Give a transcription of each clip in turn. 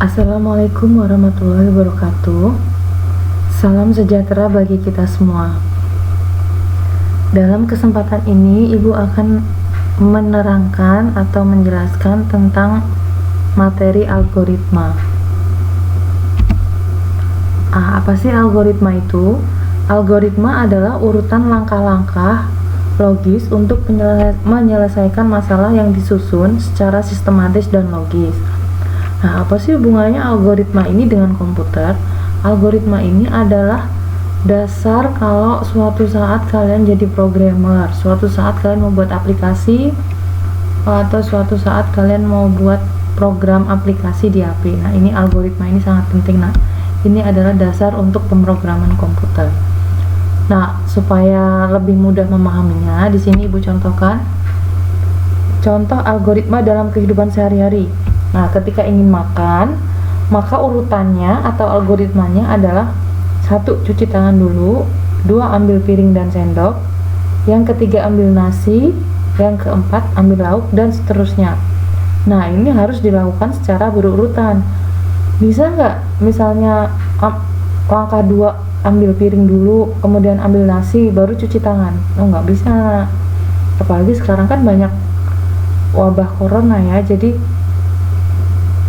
Assalamualaikum warahmatullahi wabarakatuh. Salam sejahtera bagi kita semua. Dalam kesempatan ini, Ibu akan menerangkan atau menjelaskan tentang materi algoritma. Apa sih algoritma itu? Algoritma adalah urutan langkah-langkah logis untuk menyelesaikan masalah yang disusun secara sistematis dan logis. Nah, apa sih hubungannya algoritma ini dengan komputer? Algoritma ini adalah dasar kalau suatu saat kalian jadi programmer, suatu saat kalian mau buat aplikasi, atau suatu saat kalian mau buat program aplikasi di HP. Nah, ini algoritma ini sangat penting. Nah, ini adalah dasar untuk pemrograman komputer. Nah, supaya lebih mudah memahaminya, di sini Ibu contohkan contoh algoritma dalam kehidupan sehari-hari. Nah, ketika ingin makan, maka urutannya atau algoritmanya adalah 1. Cuci tangan dulu, 2. Ambil piring dan sendok, yang ketiga ambil nasi, yang keempat ambil lauk, dan seterusnya. Nah, ini harus dilakukan secara berurutan. Bisa nggak misalnya langkah 2 ambil piring dulu, kemudian ambil nasi, baru cuci tangan? Oh, nggak bisa. Apalagi sekarang kan banyak wabah corona ya, jadi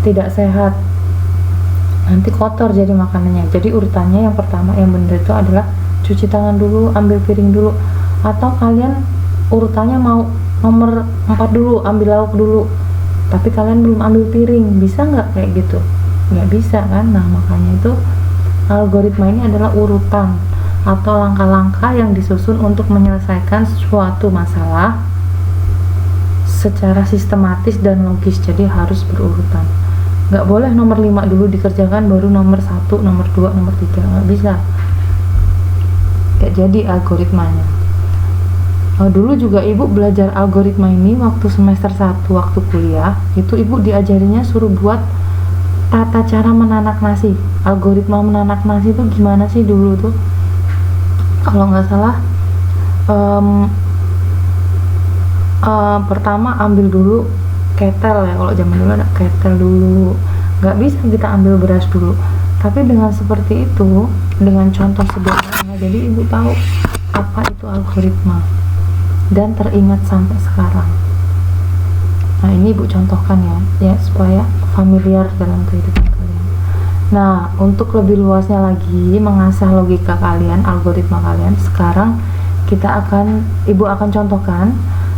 tidak sehat, nanti kotor jadi makanannya. Jadi urutannya yang pertama yang benar itu adalah cuci tangan dulu, ambil piring dulu. Atau kalian urutannya mau nomor 4 dulu, ambil lauk dulu, tapi kalian belum ambil piring, bisa nggak kayak gitu? Nggak bisa kan? Nah, makanya itu algoritma ini adalah urutan atau langkah-langkah yang disusun untuk menyelesaikan suatu masalah secara sistematis dan logis. Jadi harus berurutan. Nggak boleh nomor 5 dulu dikerjakan baru nomor 1, nomor 2, nomor 3, nggak bisa. Nggak jadi algoritmanya. Dulu juga Ibu belajar algoritma ini waktu semester 1 waktu kuliah, itu Ibu diajarinya suruh buat tata cara menanak nasi. Algoritma menanak nasi itu gimana sih dulu tuh? Kalau nggak salah pertama ambil dulu ketel ya, kalau zaman dulu ada ketel dulu, nggak bisa kita ambil beras dulu. Tapi dengan seperti itu, dengan contoh sederhana, jadi Ibu tahu apa itu algoritma dan teringat sampai sekarang. Nah, ini Ibu contohkan ya supaya familiar dalam kehidupan kalian. Nah, untuk lebih luasnya lagi mengasah logika kalian, algoritma kalian, sekarang Ibu akan contohkan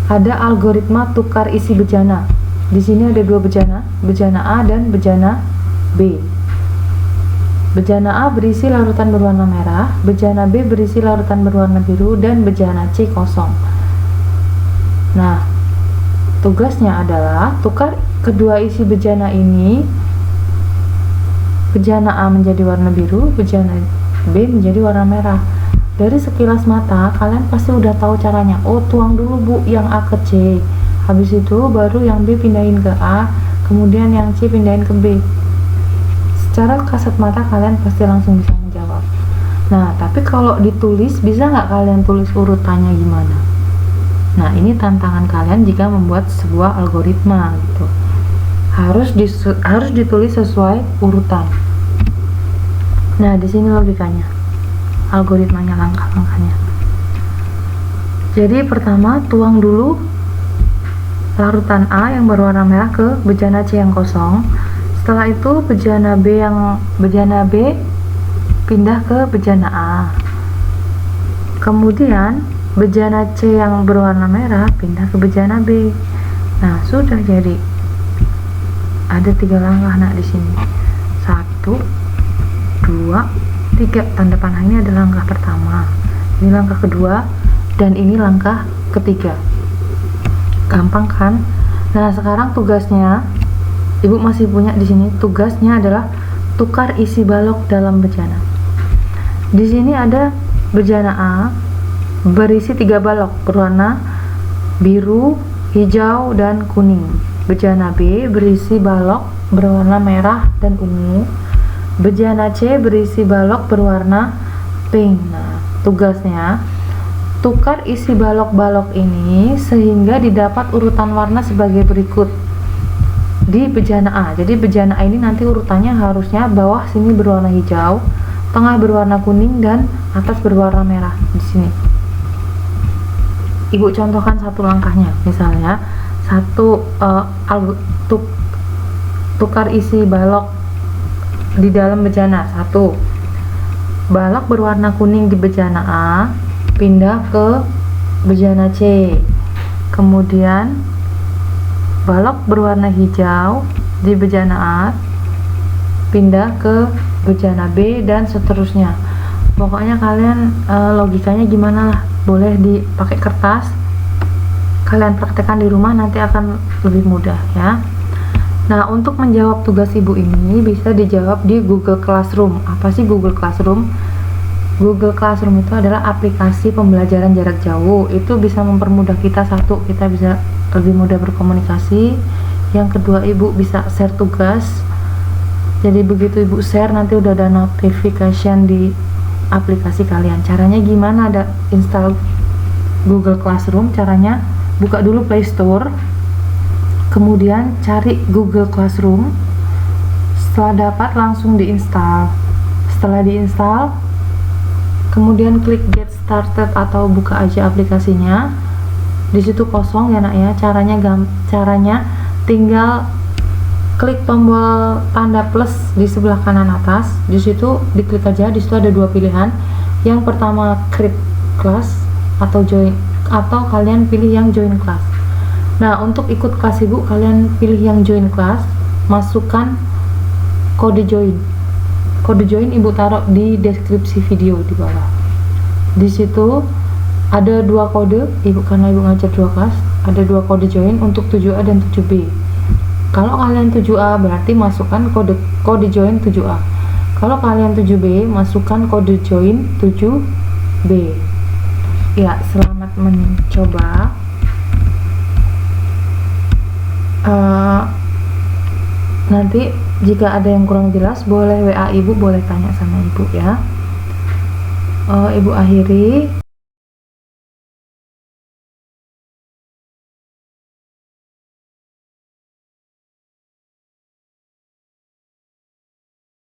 ada algoritma tukar isi bejana. Di sini ada 2 bejana, bejana A dan bejana B. Bejana A berisi larutan berwarna merah, bejana B berisi larutan berwarna biru, dan bejana C kosong. Nah, tugasnya adalah tukar kedua isi bejana ini. Bejana A menjadi warna biru, bejana B menjadi warna merah. Dari sekilas mata, kalian pasti udah tahu caranya. Oh, tuang dulu Bu yang A ke C. Habis itu baru yang B pindahin ke A, kemudian yang C pindahin ke B. Secara kasat mata kalian pasti langsung bisa menjawab. Nah, tapi kalau ditulis, bisa nggak kalian tulis urutannya gimana? Nah, ini tantangan kalian jika membuat sebuah algoritma gitu. Harus ditulis sesuai urutan. Nah, di sini logikanya, algoritmanya, langkah-langkahnya. Jadi pertama, tuang dulu larutan A yang berwarna merah ke bejana C yang kosong. Setelah itu bejana B pindah ke bejana A. Kemudian bejana C yang berwarna merah pindah ke bejana B. Nah, sudah jadi. Ada 3 langkah di sini. 1, 2, 3. Tanda panah ini adalah langkah pertama. Ini langkah kedua dan ini langkah ketiga. Gampang kan? Nah, sekarang tugasnya Ibu masih punya di sini. Tugasnya adalah tukar isi balok dalam bejana. Di sini ada bejana A berisi 3 balok berwarna biru, hijau, dan kuning. Bejana B berisi balok berwarna merah dan ungu. Bejana C berisi balok berwarna pink. Nah, tugasnya tukar isi balok-balok ini sehingga didapat urutan warna sebagai berikut. di bejana A. Jadi bejana A ini nanti urutannya harusnya bawah sini berwarna hijau, tengah berwarna kuning, dan atas berwarna merah di sini. Ibu contohkan satu langkahnya. Misalnya tukar isi balok di dalam bejana. 1. Balok berwarna kuning di bejana A pindah ke bejana C. Kemudian balok berwarna hijau di bejana A pindah ke bejana B, dan seterusnya. Pokoknya kalian logikanya gimana lah, boleh dipakai kertas, kalian praktekkan di rumah, nanti akan lebih mudah ya. Nah, untuk menjawab tugas ibu ini bisa dijawab di Google Classroom. Apa sih Google Classroom? Google Classroom itu adalah aplikasi pembelajaran jarak jauh. Itu bisa mempermudah kita, satu, kita bisa lebih mudah berkomunikasi. Yang kedua, ibu bisa share tugas. Jadi begitu ibu share, nanti udah ada notification di aplikasi kalian. Caranya gimana? Ada install Google Classroom. Caranya buka dulu Play Store, kemudian cari Google Classroom. Setelah dapat, langsung diinstal. Setelah diinstal, kemudian klik Get Started atau buka aja aplikasinya. Di situ kosong ya nak ya. Caranya tinggal klik tombol tanda plus di sebelah kanan atas. Di situ diklik aja. Di situ ada dua pilihan. Yang pertama create class atau join, atau kalian pilih yang join class. Nah, untuk ikut kelas ibu, kalian pilih yang join class. Masukkan kode join. Kode join ibu taruh di deskripsi video di bawah. Di situ ada dua kode, karena ibu ngajar dua kelas, ada dua kode join untuk 7A dan 7B. Kalau kalian 7A berarti masukkan kode join 7A. Kalau kalian 7B, masukkan kode join 7B. Ya, selamat mencoba. Nanti jika ada yang kurang jelas, boleh WA ibu, boleh tanya sama ibu ya. Ibu akhiri.